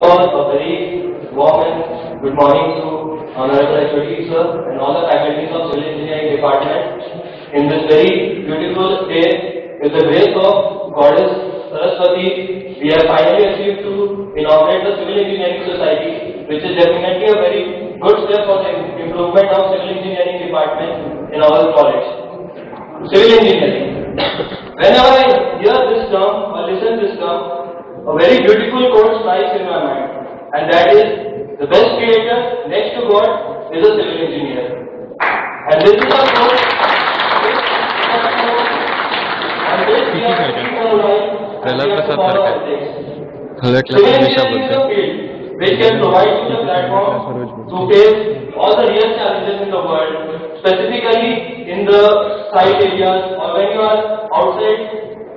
A very warm and good morning to Honorable HOD sir and all the faculties of Civil Engineering Department. In this very beautiful day, with the grace of Goddess Saraswati, we have finally achieved to inaugurate the Civil Engineering Society, which is definitely a very good step for the improvement of Civil Engineering Department in our college. Civil Engineering. Whenever I hear this term or listen this term, a very beautiful quote strikes in my mind, and that is, the best creator next to God is a civil engineer. And this is a quote, and this we are taking for life, and we have to follow ethics. Civil engineering is a field which can provide you the platform to face all the real challenges in the world, specifically in the site areas or when you are outside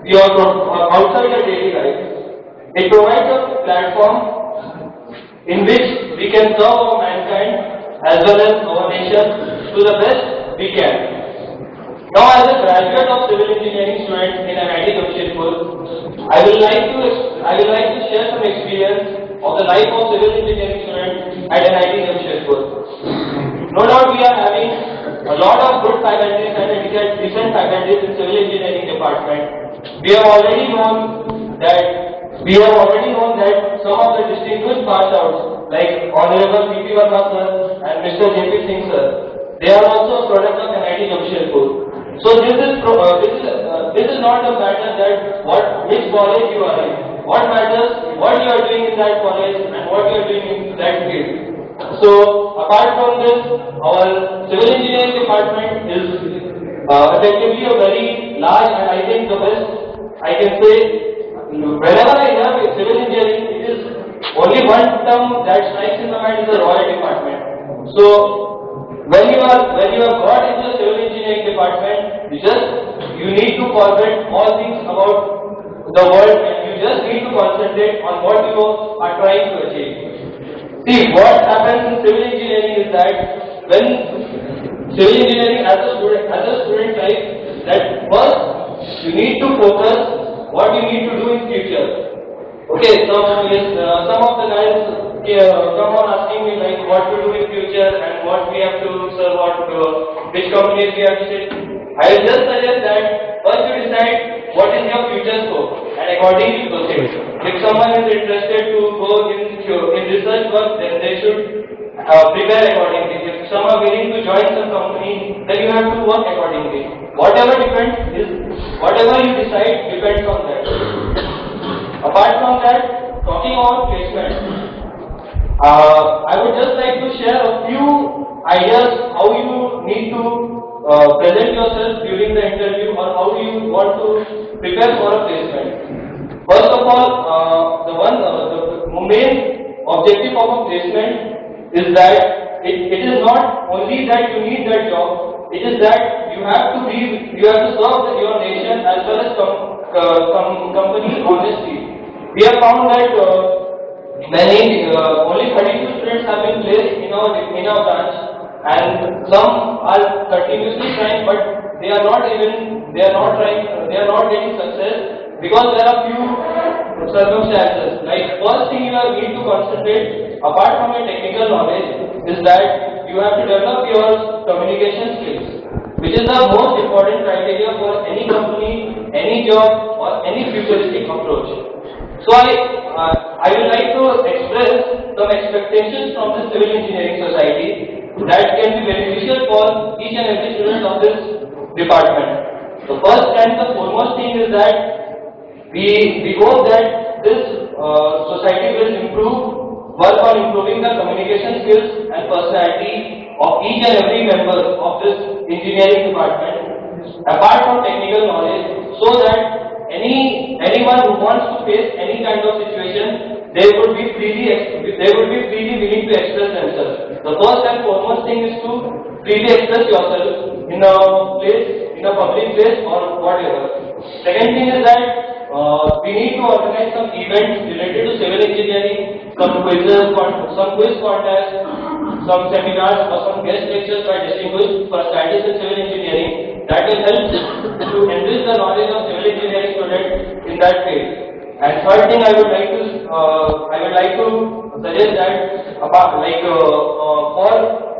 your daily life. It provides a platform in which we can serve our mankind as well as our nation to the best we can. Now, as a graduate of civil engineering student in NIT Jamshedpur, I will like to share some experience of the life of civil engineering student at NIT Jamshedpur. No doubt we are having a lot of good faculties and decent faculties in civil engineering department. We have already known that some of the distinguished pass outs like Honorable P.P. Verma sir and Mr. J.P. Singh sir, they are also a product of NIT Jamshedpur. So this is not a matter that which college you are in. What matters, what you are doing in that college and what you are doing in that field. So apart from this, our civil engineering department is effectively a very large, and I think the best I can say. Whenever I hear civil engineering, it is only one term that strikes in my mind is the Royal Department. So when you have got into the civil engineering department, you need to forget all things about the world and you just need to concentrate on what you are trying to achieve. See, what happens in civil engineering is that when civil engineering as a student life, that first you need to focus what you need to do in future. Okay, some of the guys come on asking me like what to do in future and what we have to serve, which companies we have to sit. I will just suggest that first you decide what is your future scope and accordingly proceed. If someone is interested to go in research work, then they should prepare accordingly. If some are willing to join some company, then you have to work accordingly. Whatever you decide depends on that. Apart from that, talking about placement, I would just like to share a few ideas how you need to present yourself during the interview or how you want to prepare for a placement. First of all, the main objective of a placement is that it is not only that you need that job. It is that you have to serve your nation as well as company honestly. We have found that only 32 students have been placed in our branch, and some are continuously trying, but they are not getting success because there are few circumstances. Like first thing you need to concentrate apart from your technical knowledge is that you have to develop your communication skills, which is the most important criteria for any company, any job or any futuristic approach. So I would like to express some expectations from the Civil Engineering Society that can be beneficial for each and every student of this department. The first and the foremost thing is that we hope that this society will work on improving the communication skills and personality of each and every member of this engineering department, apart from technical knowledge, so that anyone who wants to face any kind of situation, they would be freely willing to express themselves. The first and foremost thing is to freely express yourself in a public place or whatever. Second thing is that we need to organize some events related to civil engineering, some quiz contests, some seminars or some guest lectures by distinguished personalities in civil engineering that will help to enrich the knowledge of civil engineering students in that field. And third thing I would like to suggest that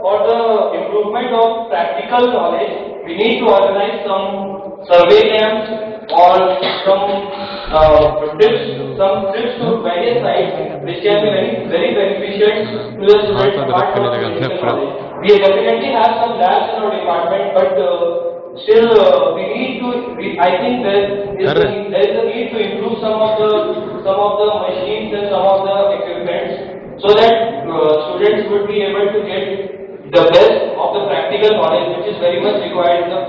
for the improvement of practical knowledge, we need to organize some survey camps or some trips to various sites which can be very beneficial to the students. We definitely have some labs in our department, but still I think there is a need to improve some of the machines and some of the equipments, so that students would be able to get the best of the practical knowledge which is very much required in the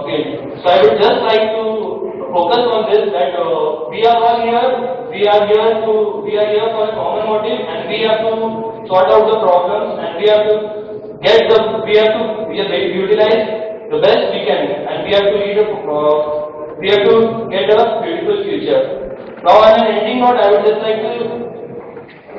field. So I would just like to focus on this, that we are all here. We are here for a common motive, and we have to sort out the problems, and we have to utilize the best we can, and we have to get a beautiful future. Now, on an ending note, I would just like to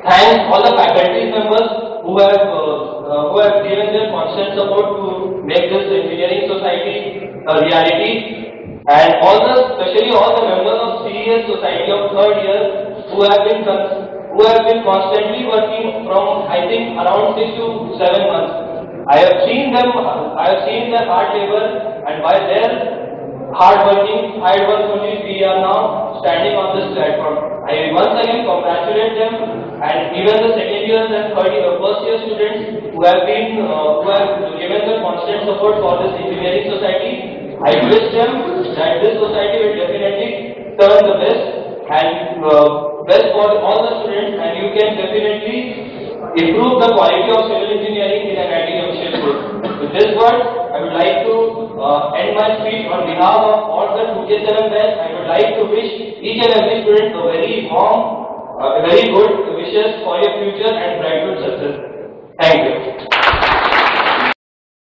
thank all the faculty members who have given their constant support to make this engineering society a reality, and especially all the members of CES Society of third year who have been constantly working from, I think, around 6 to 7 months. I have seen their hard labor, and by their hard work only we are now standing on this platform. I once again congratulate them, and even the second years and first year students who have given the constant support for this engineering society. I wish them that this society will definitely turn the best for all the students, and you can definitely improve the quality of civil engineering in an anti-judicial group. With this word, I would like to end my speech on behalf of all the 2K7 batch. I would like to wish each and every student a very good wishes for your future and bright good success.